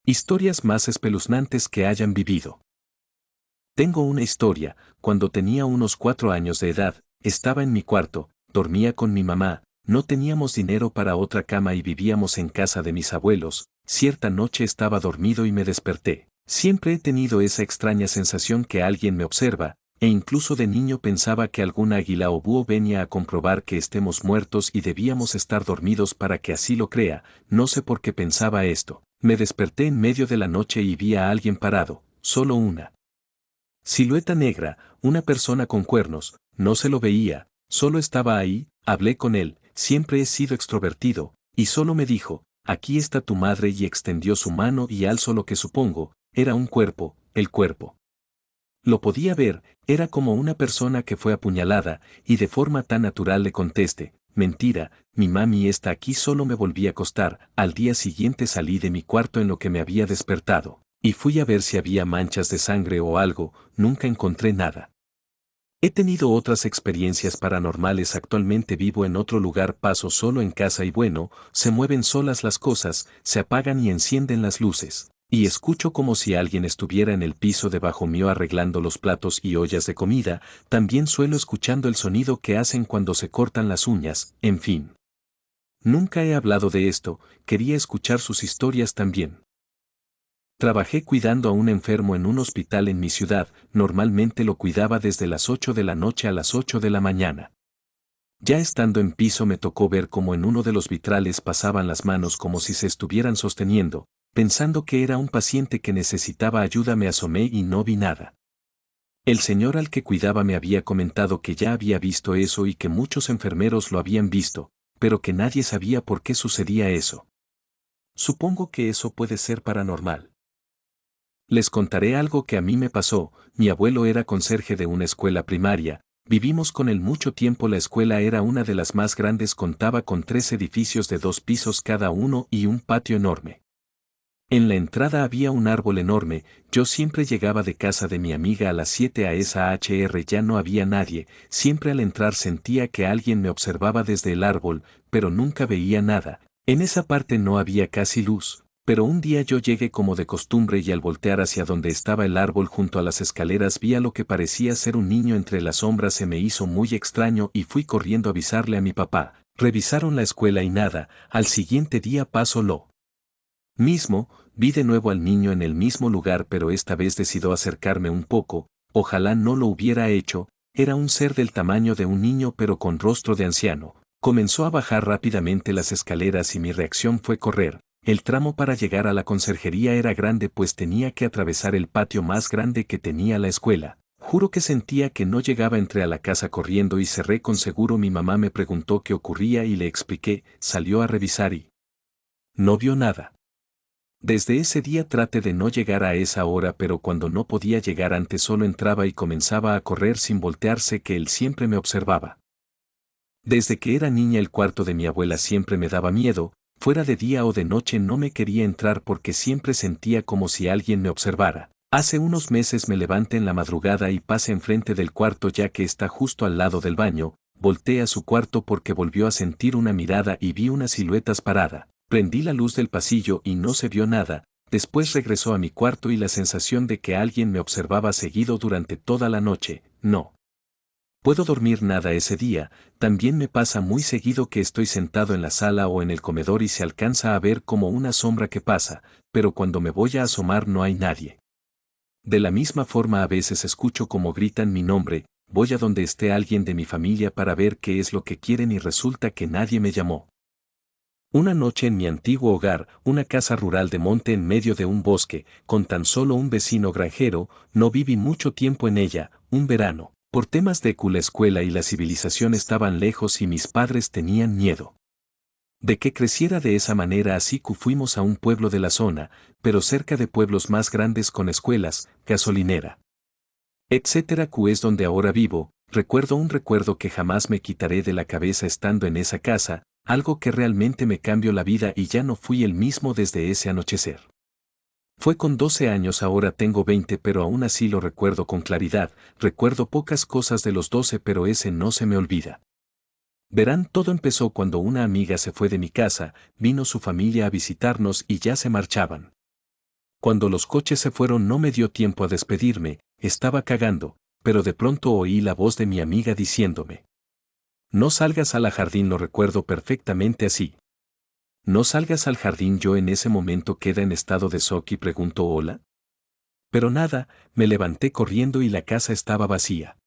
Historias más espeluznantes que hayan vivido. Tengo una historia. Cuando tenía unos 4 años de edad, estaba en mi cuarto, dormía con mi mamá, no teníamos dinero para otra cama y vivíamos en casa de mis abuelos. Cierta noche estaba dormido y me desperté. Siempre he tenido esa extraña sensación que alguien me observa, e incluso de niño pensaba que algún águila o búho venía a comprobar que estemos muertos y debíamos estar dormidos para que así lo crea. No sé por qué pensaba esto. Me desperté en medio de la noche y vi a alguien parado, solo una silueta negra, una persona con cuernos. No se lo veía, solo estaba ahí. Hablé con él, siempre he sido extrovertido, y solo me dijo: aquí está tu madre, y extendió su mano y alzó lo que supongo era un cuerpo. El cuerpo lo podía ver, era como una persona que fue apuñalada, y de forma tan natural le contesté: mentira, mi mami está aquí. Solo me volví a acostar. Al día siguiente salí de mi cuarto en lo que me había despertado, y fui a ver si había manchas de sangre o algo. Nunca encontré nada. He tenido otras experiencias paranormales. Actualmente vivo en otro lugar, paso solo en casa y bueno, se mueven solas las cosas, se apagan y encienden las luces. Y escucho como si alguien estuviera en el piso debajo mío arreglando los platos y ollas de comida. También suelo escuchando el sonido que hacen cuando se cortan las uñas. En fin. Nunca he hablado de esto, quería escuchar sus historias también. Trabajé cuidando a un enfermo en un hospital en mi ciudad. Normalmente lo cuidaba desde las 8 de la noche a las 8 de la mañana. Ya estando en piso me tocó ver cómo en uno de los vitrales pasaban las manos como si se estuvieran sosteniendo. Pensando que era un paciente que necesitaba ayuda, me asomé y no vi nada. El señor al que cuidaba me había comentado que ya había visto eso y que muchos enfermeros lo habían visto, pero que nadie sabía por qué sucedía eso. Supongo que eso puede ser paranormal. Les contaré algo que a mí me pasó. Mi abuelo era conserje de una escuela primaria. Vivimos con él mucho tiempo. La escuela era una de las más grandes, contaba con 3 edificios de 2 pisos cada uno y un patio enorme. En la entrada había un árbol enorme. Yo siempre llegaba de casa de mi amiga a las 7 a esa HR, ya no había nadie. Siempre al entrar sentía que alguien me observaba desde el árbol, pero nunca veía nada. En esa parte no había casi luz. Pero un día yo llegué como de costumbre y al voltear hacia donde estaba el árbol junto a las escaleras vi a lo que parecía ser un niño entre las sombras. Se me hizo muy extraño y fui corriendo a avisarle a mi papá. Revisaron la escuela y nada. Al siguiente día pasó lo mismo, vi de nuevo al niño en el mismo lugar, pero esta vez decidió acercarme un poco. Ojalá no lo hubiera hecho. Era un ser del tamaño de un niño pero con rostro de anciano. Comenzó a bajar rápidamente las escaleras y mi reacción fue correr. El tramo para llegar a la conserjería era grande, pues tenía que atravesar el patio más grande que tenía la escuela. Juro que sentía que no llegaba. Entré a la casa corriendo y cerré con seguro. Mi mamá me preguntó qué ocurría y le expliqué. Salió a revisar y no vio nada. Desde ese día traté de no llegar a esa hora, pero cuando no podía llegar antes solo entraba y comenzaba a correr sin voltearse, que él siempre me observaba. Desde que era niña el cuarto de mi abuela siempre me daba miedo. Fuera de día o de noche no me quería entrar porque siempre sentía como si alguien me observara. Hace unos meses me levanté en la madrugada y pasé enfrente del cuarto, ya que está justo al lado del baño. Volté a su cuarto porque volvió a sentir una mirada y vi unas siluetas parada. Prendí la luz del pasillo y no se vio nada. Después regresó a mi cuarto y la sensación de que alguien me observaba seguido durante toda la noche. No puedo dormir nada ese día. También me pasa muy seguido que estoy sentado en la sala o en el comedor y se alcanza a ver como una sombra que pasa, pero cuando me voy a asomar no hay nadie. De la misma forma a veces escucho como gritan mi nombre. Voy a donde esté alguien de mi familia para ver qué es lo que quieren y resulta que nadie me llamó. Una noche en mi antiguo hogar, una casa rural de monte en medio de un bosque, con tan solo un vecino granjero. No viví mucho tiempo en ella. Un verano, por temas de que la escuela y la civilización estaban lejos y mis padres tenían miedo de que creciera de esa manera, así que fuimos a un pueblo de la zona, pero cerca de pueblos más grandes con escuelas, gasolinera, etcétera, que es donde ahora vivo. Recuerdo un recuerdo que jamás me quitaré de la cabeza estando en esa casa, algo que realmente me cambió la vida y ya no fui el mismo desde ese anochecer. Fue con 12 años, ahora tengo 20, pero aún así lo recuerdo con claridad. Recuerdo pocas cosas de los 12, pero ese no se me olvida. Verán, todo empezó cuando una amiga se fue de mi casa. Vino su familia a visitarnos y ya se marchaban. Cuando los coches se fueron no me dio tiempo a despedirme, estaba cagando, pero de pronto oí la voz de mi amiga diciéndome: no salgas al jardín, lo recuerdo perfectamente así. No salgas al jardín. Yo en ese momento quedé en estado de shock y pregunto hola. Pero nada, me levanté corriendo y la casa estaba vacía.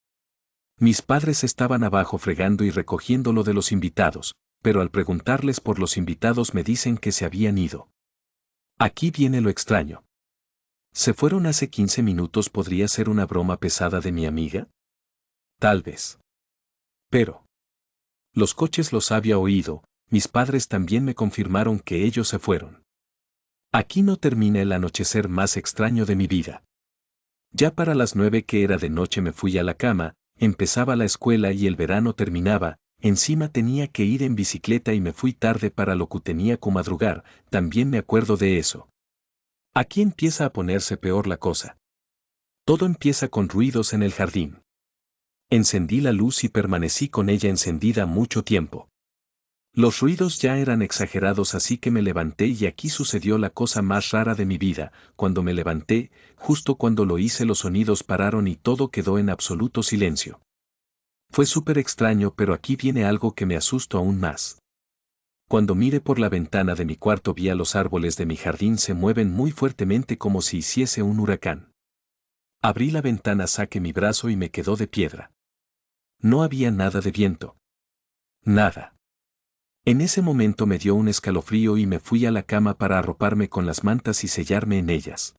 Mis padres estaban abajo fregando y recogiendo lo de los invitados, pero al preguntarles por los invitados me dicen que se habían ido. Aquí viene lo extraño. ¿Se fueron hace 15 minutos? ¿Podría ser una broma pesada de mi amiga? Tal vez. Pero los coches los había oído, mis padres también me confirmaron que ellos se fueron. Aquí no termina el anochecer más extraño de mi vida. Ya para las 9 que era de noche me fui a la cama, empezaba la escuela y el verano terminaba, encima tenía que ir en bicicleta y me fui tarde para lo que tenía que madrugar, también me acuerdo de eso. Aquí empieza a ponerse peor la cosa. Todo empieza con ruidos en el jardín. Encendí la luz y permanecí con ella encendida mucho tiempo. Los ruidos ya eran exagerados, así que me levanté y aquí sucedió la cosa más rara de mi vida. Cuando me levanté, justo cuando lo hice, los sonidos pararon y todo quedó en absoluto silencio. Fue súper extraño, pero aquí viene algo que me asustó aún más. Cuando miré por la ventana de mi cuarto vi a los árboles de mi jardín se mueven muy fuertemente como si hiciese un huracán. Abrí la ventana, saqué mi brazo y me quedó de piedra. No había nada de viento. Nada. En ese momento me dio un escalofrío y me fui a la cama para arroparme con las mantas y sellarme en ellas.